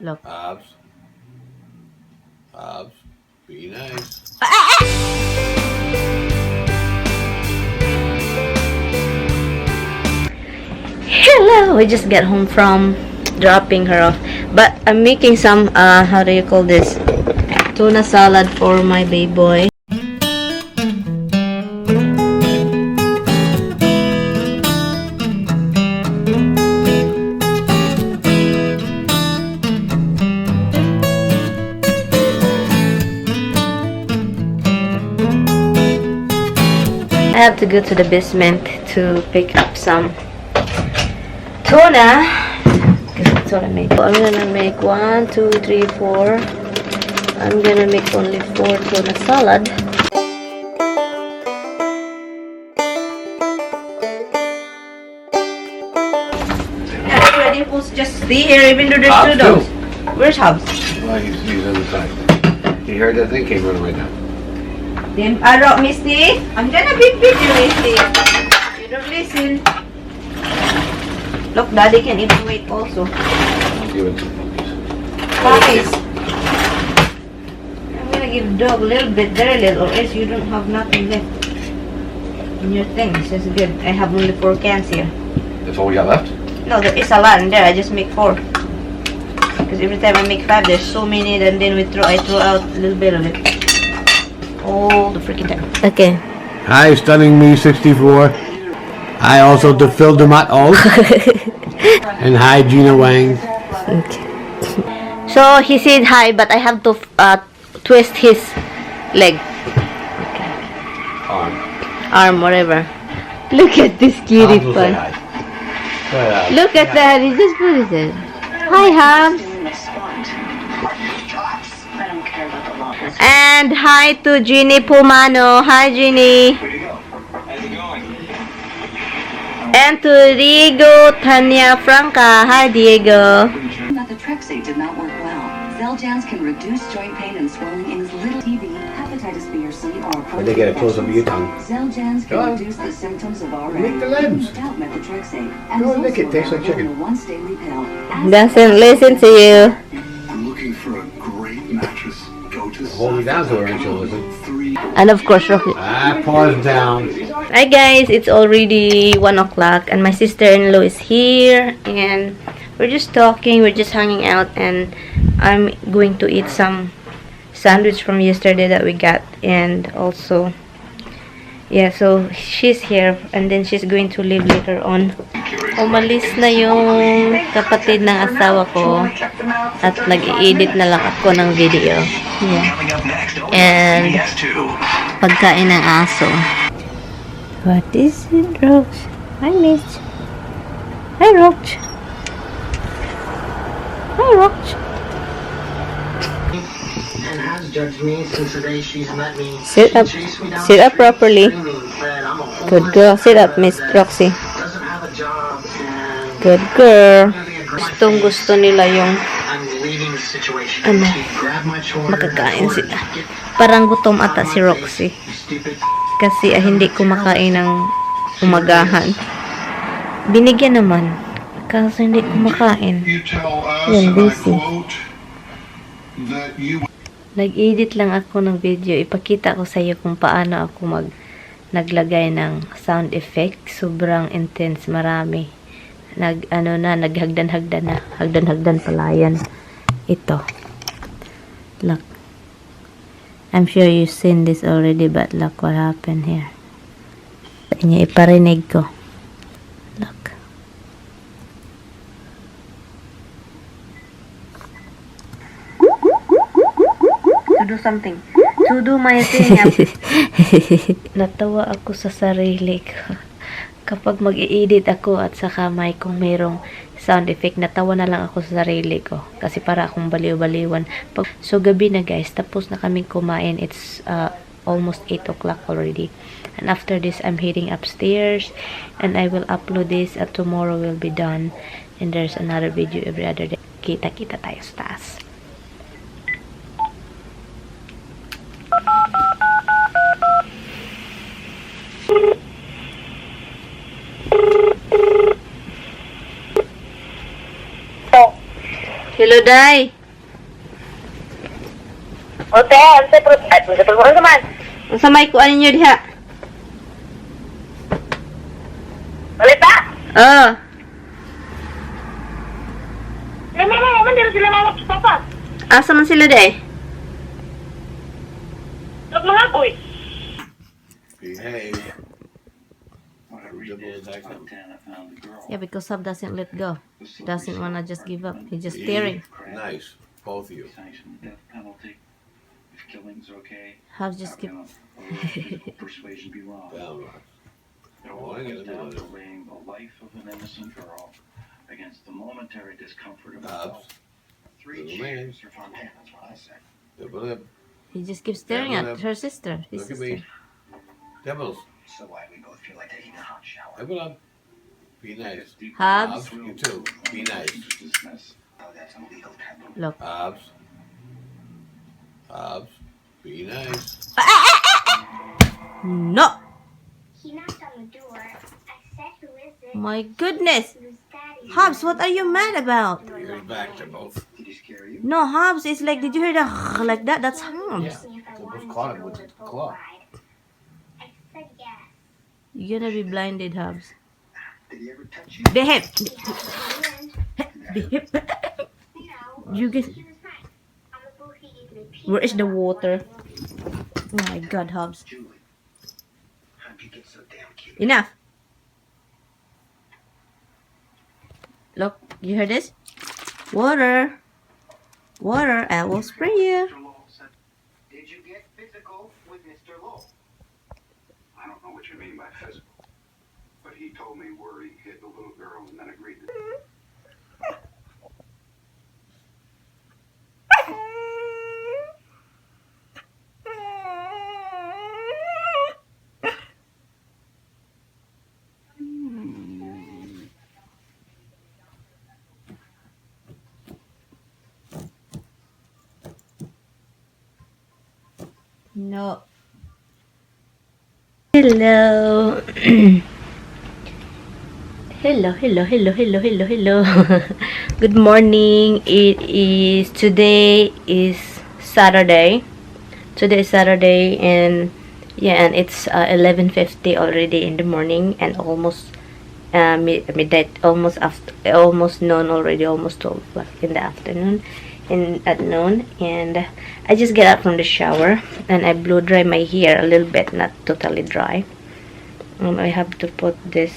Look. Pops, be nice. Hello! We just got home from dropping her off. But I'm making some, how do you call this? Tuna salad for my baby boy. I have to go to the basement to pick up some tuna. That's what I make. I'm gonna make 1, 2, 3, 4. I'm gonna make only 4 tuna salad. Everybody who's just stay here even though there's 2 dogs. Where's Hobbs? Well, he's on the side. He heard that thing came running right now. Misty, I'm gonna beat you, Misty. You don't listen. Look, Daddy can even wait also. Give it some puppies. Puppies. I'm gonna give dog a little bit, very little, or else you don't have nothing left in your things. That's good. I have only 4 cans here. That's all we got left? No, there is a lot in there. I just make 4. Because every time I make 5, there's so many, and then I throw out a little bit of it. All the freaking time. Okay. Hi, Stunning Me 64. Hi, also to fil-am all. And hi, Gina Wang. Okay. So he said hi, but I have to twist his leg. Okay. Arm, whatever. Look at this cutie pun. Look at that. He just put his head. Hi, Hams. And hi to Jeannie Pumano. Hi, Jeannie. And to Diego Tanya Franca. Hi, Diego. Methotrexate did not work well. Xeljanz can reduce joint pain and swelling in as little TB, hepatitis B or C, or When they get a close up of your tongue. Xeljanz can reduce the symptoms of RA Lick the limbs. without methotrexate. Go lick it. Tastes like chicken. Once daily pill. Doesn't listen to you. I'm looking for a great mattress. Go to Hold me down to her and she'll listen. And of course, Rocky. Pause down. Hi guys, it's already 1 o'clock and my sister-in-law is here and we're just talking, we're just hanging out, and I'm going to eat some sandwich from yesterday that we got, and also yeah, so she's here and then she's going to leave later on. Umalis na yung kapatid ng asawa ko at nag-i-edit na lang ako ng video. Yeah. And pagkain ng aso. What is it, Roach? Hi, Mitch. Hi, Roach. Hi, Roach. And has judged me since the day she's met me. Sit up. Sit up properly. Good girl. Sit up, Miss Roxy. Doesn't have a job and Good girl. Gustong gusto nila yung I'm leaving the situation. ano, Grab my chore. makakain sila. Parang gutom ata si Roxy. Stupid. Kasi hindi kumakain ng umagahan. Binigyan naman. Kaso hindi kumakain. You tell us, Yan, and I busy. quote, that you Nag-edit lang ako ng video. Ipakita ko sa iyo kung paano ako naglagay ng sound effect. Sobrang intense, marami. Naghagdan-hagdan na. Hagdan-hagdan pala yan. Ito. Look. I'm sure you've seen this already, but look what happened here. Kanya iparinig ko. Look. To do something. To do my thing. Natawa ako sa sarili ko. Kapag mag-i-edit ako at saka may kung mayroong sound effect, natawa na lang ako sa sarili ko. Kasi para akong baliw-baliwan. So, gabi na guys. Tapos na kaming kumain. It's almost 8 o'clock already. And after this, I'm heading upstairs. And I will upload this. At tomorrow will be done. And there's another video every other day. Kita-kita tayo sa taas. Hello, Day. Ote, ano sa pagkakulang naman? Ang samay ko ano nyo diha? Balita? Oh. Naman, hindi sila mawag sa papa. Asa man sila, Day? Huwag mga boy. Behave. What I redid, I found the girl. Yeah, because Hub doesn't let go. He doesn't wanna just give up. He's just staring. Nice. Both of you. Sanction the death penalty. If killing's okay, Hub's just keep... how can a physical persuasion be wrong? Well, It all comes down to weighing the life of an innocent girl against the momentary discomfort of adult. little man. Sir Fontaine, that's what I said. Double up. He just keeps staring at her sister. His Look at sister. me. Devils. So why we both feel like taking a hot shower. Double up. Be nice. Hubs. Hobbs, you too. Be nice. Dismiss. Oh, that's illegal taboo. Look. Hobbs. Hobbs. Be nice. No! He knocked on the door. I said, who is it? My goodness! It was Daddy. Hobbs, what are you mad about? Here's back to both. Did he scare you? No, Hobbs, it's like, did you hear the like that? That's Hobbs. Asked me if I They wanted both caught to him go with on the a boat claw. ride. I said yes. You're gonna be blinded, Hobbs. Did he ever touch you? Behave! He had the wind. Behave! No. You get... He was fine. On the boat, he gave me pizza. Where is the water? Oh my god, Hobbs. Julie. How'd you get so damn cute? Enough! Look, you heard this? Water! Water, I will spray you. Mr. Lowell said, did you get physical with Mr. Lowell? I don't know what you mean by physical, but he told me where he hit the little girl and then agreed to. No. Hello. hello. Good morning. Today is Saturday. Today is Saturday, and yeah, and it's 11:50 already in the morning, and almost midnight, almost noon already, almost 12 o'clock in the afternoon. At noon, and I just get out from the shower and I blow dry my hair a little bit, not totally dry. I have to put this.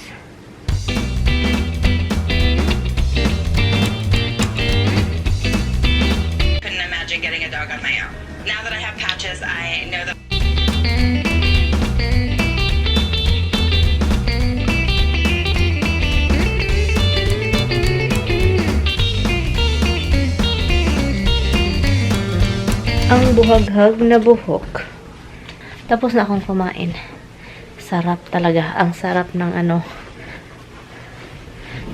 Couldn't imagine getting a dog on my own. Now that I have patches, I know that. Ang buhaghag na buhok. Tapos na akong kumain. Sarap talaga. Ang sarap ng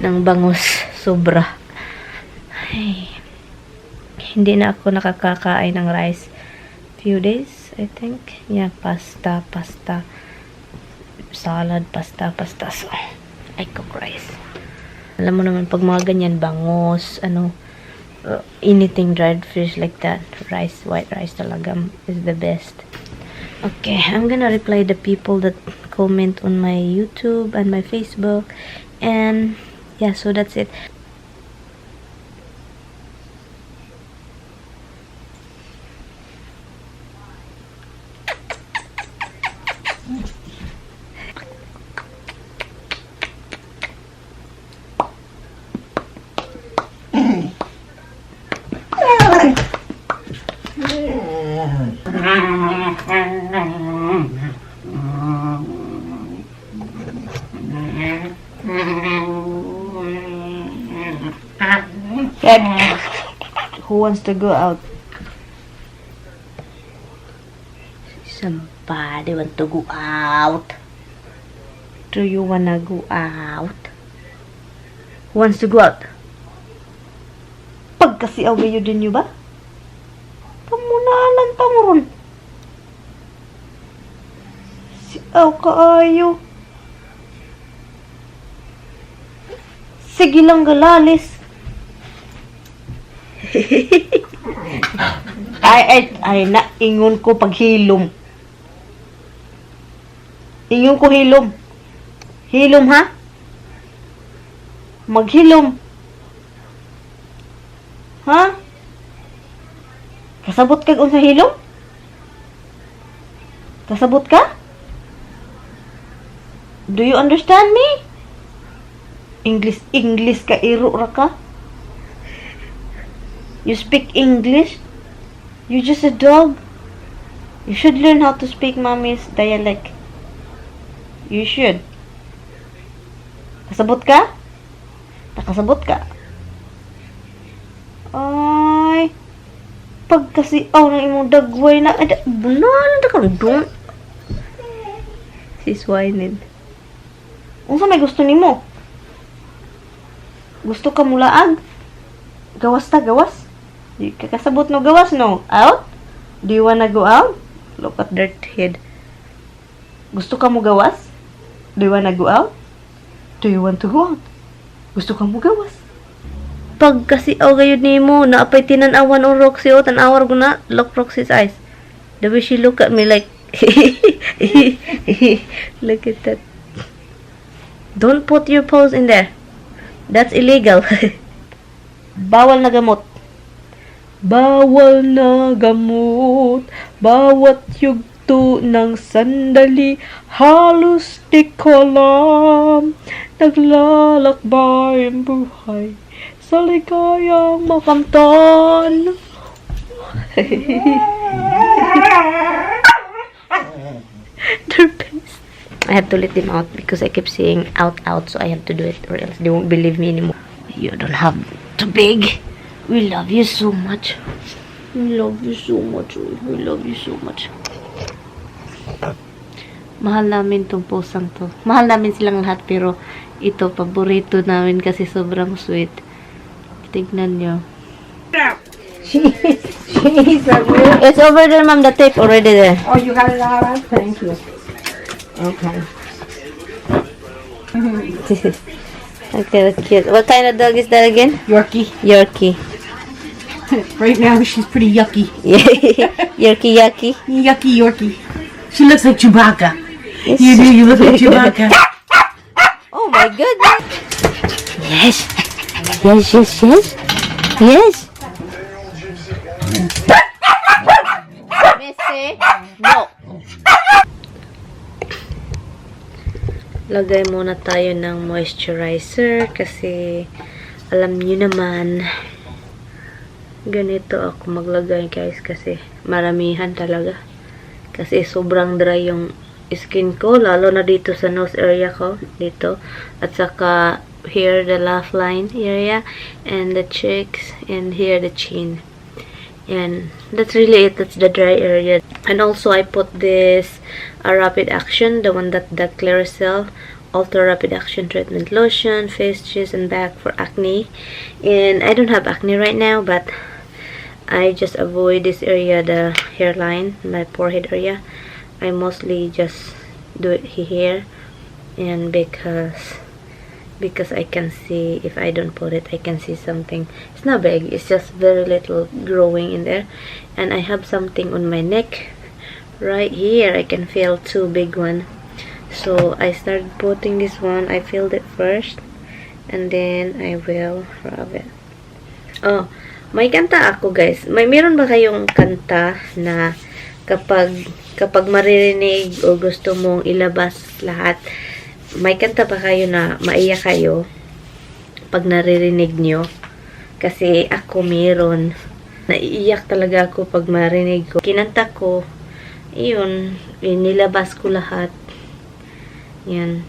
ng bangus. Sobra. Ay, hindi na ako nakakakain ng rice. Few days, I think. Yeah, pasta. Salad, pasta. So, I cook rice. Alam mo naman, pag mga ganyan, bangus, anything dried fish like that, rice, white rice talaga is the best. Okay, I'm gonna reply the people that comment on my YouTube and my Facebook, and yeah, so that's it. Dad, who wants to go out? Somebody want to go out. Do you wanna go out? Who wants to go out? Pagkasi away yun din nyo ba? Pamunalan tamuron. Si aw kaayo. Sige lang galalis. Ay, na, ingon ko paghilom. Ingon ko hilom. Hilom, ha? Maghilom. Ha? Kasabot ka kung sa hilom? Kasabot ka? Do you understand me? English ka, iro ra ka? You speak English? You're just a dog. You should learn how to speak mommy's dialect. You should. Kasabot ka? Nakasabot ka? Ay, pag kasi ng imong dagway na, bunalan na ka doon. She's whining. Unsa may gusto nimo? Gusto ka mulaag? Gawas ta, gawas? Di ka kasabot no gawas, no? Out? Do you wanna go out? Look at their head. Gusto ka mo gawas? Do you wanna go out? Do you want to go out? Gusto ka mo gawas? Pag kasi gayud nimo, naapay tinan-awan o Roxy o tan-awar ko na, look Roxy's eyes. The way she look at me like, look at that. Don't put your paws in there. That's illegal. Bawal na gamot. Bawal na gamot. Bawat yugto ng sandali, halos di ko alam. Naglalakbay ang buhay sa ligayang makamtan. Their face. I have to let them out because I keep saying out, so I have to do it or else they won't believe me anymore. You don't have to beg. We love you so much. We love you so much. We love you so much. Mahal namin tong posang to. Mahal namin silang lahat pero ito paborito namin kasi sobrang sweet. Tignan nyo. It's over there, ma'am. The tape already there. Oh, you got it all right? Thank you. Okay. Okay, cute. What kind of dog is that again? Yorkie. Yorkie. Right now, she's pretty yucky. Yorkie yucky. Yucky Yorkie. She looks like Chewbacca. Yes. You look like Chewbacca. Oh my goodness. Yes. Yes, yes, yes. Yes. Missy, no. Lagay muna tayo ng moisturizer kasi alam niyo naman ganito ako maglagay guys kasi maramihan talaga kasi sobrang dry yung skin ko lalo na dito sa nose area ko dito at saka here the laugh line area and the cheeks and here the chin. And that's really it. That's the dry area. And also I put this rapid action, the one that Claricel Ultra Rapid Action Treatment Lotion, face, chest, and back for acne. And I don't have acne right now, but I just avoid this area, the hairline, my forehead area. I mostly just do it here, and because I can see, if I don't put it, I can see something. It's not big, it's just very little growing in there. And I have something on my neck right here. I can feel two big one. So I started putting this one. I filled it first and then I will rub it. Oh, may kanta ako guys. Meron ba kayong kanta na kapag maririnig o gusto mong ilabas lahat, may kanta ba kayo na maiyak kayo pag naririnig nyo? Kasi ako meron. Naiiyak talaga ako pag marinig ko. Kinanta ko, yun, nilabas ko lahat. Yan.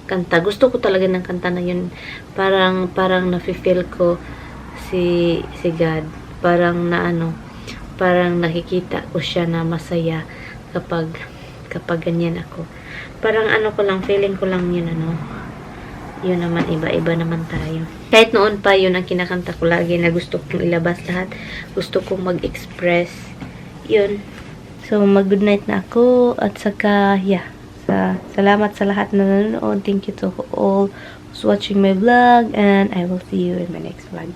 Kanta. Gusto ko talaga ng kanta na yun. Parang nafe-feel ko si God. Parang parang nakikita ko siya na masaya kapag ganyan ako. Parang ko lang, feeling ko lang yun, yun naman, iba-iba naman tayo. Kahit noon pa, yun ang kinakanta ko lagi na gusto kong ilabas lahat. Gusto kong mag-express. Yun. So, mag-good night na ako. At saka, yeah. Salamat sa lahat na nanonood. Thank you to all who's watching my vlog. And I will see you in my next vlog.